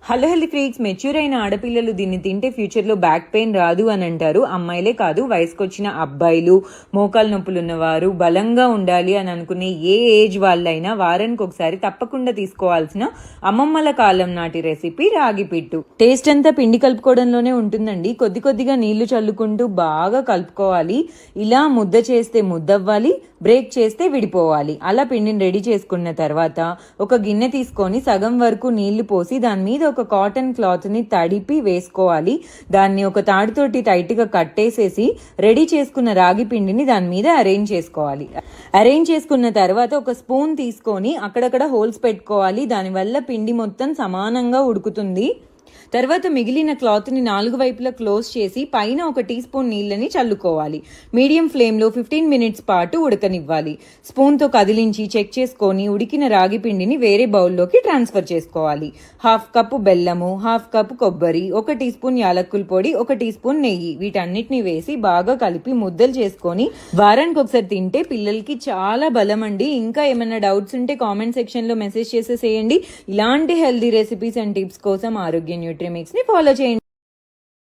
Hello healthy freaks, mature అయిన ఆడపిల్లలు దీన్ని తింటే ఫ్యూచర్లో బ్యాక్ పెయిన్ రాదు అని అంటారు. అమ్మాయిలే కాదు, వయసుకొచ్చిన అబ్బాయిలు, మోకాలు నొప్పులు ఉన్నవారు, బలంగా ఉండాలి అని అనుకునే ఏ ఏజ్ వాళ్ళైనా వారానికి ఒకసారి తప్పకుండా తీసుకోవాల్సిన అమ్మమ్మల కాలం నాటి రెసిపీ రాగి పిట్టు. టేస్ట్ అంతా పిండి కలుపుకోవడంలోనే ఉంటుందండి. కొద్ది కొద్దిగా నీళ్లు చల్లుకుంటూ బాగా కలుపుకోవాలి. ఇలా ముద్ద చేస్తే ముద్దవ్వాలి, బ్రేక్ చేస్తే విడిపోవాలి. అలా పిండిని రెడీ చేసుకున్న తర్వాత ఒక గిన్నె తీసుకొని సగం వరకు నీళ్లు పోసి దాని మీద ఒక కాటన్ క్లాత్ ని తడిపి వేసుకోవాలి. దాన్ని ఒక తాడుతోటి టైట్ గా కట్టేసేసి రెడీ చేసుకున్న రాగి పిండిని దాని మీద అరేంజ్ చేసుకోవాలి. అరేంజ్ చేసుకున్న తర్వాత ఒక స్పూన్ తీసుకొని అక్కడక్కడ హోల్స్ పెట్టుకోవాలి. దానివల్ల పిండి మొత్తం సమానంగా ఉడుకుతుంది. తర్వాత మిగిలిన క్లాత్ని 4 వైపులా క్లోజ్ చేసి పైన ఒక టీ స్పూన్ నీళ్ళని చల్లుకోవాలి. మీడియం ఫ్లేమ్లో 15 మినిట్స్ పాటు ఉడకనివ్వాలి. స్పూన్తో కదిలించి చెక్ చేసుకొని ఉడికిన రాగి పిండిని వేరే బౌల్లోకి ట్రాన్స్ఫర్ చేసుకోవాలి. 1/2 కప్పు బెల్లము, 1/2 కప్పు కొబ్బరి, 1 టీ స్పూన్ యాలక్కుల పొడి, 1 టీ స్పూన్ నెయ్యి, వీటన్నిటిని వేసి బాగా కలిపి ముద్దలు చేసుకొని వారానికి ఒకసారి తింటే పిల్లలకి చాలా బలం అండి. ఇంకా ఏమైనా డౌట్స్ ఉంటే కామెంట్ సెక్షన్లో మెసేజ్ చేసేసేయండి. ఇలాంటి హెల్దీ రెసిపీస్ అండ్ టిప్స్ కోసం ఆరోగ్య న్యూట్రిమిక్స్ ని ఫాలో చేయండి.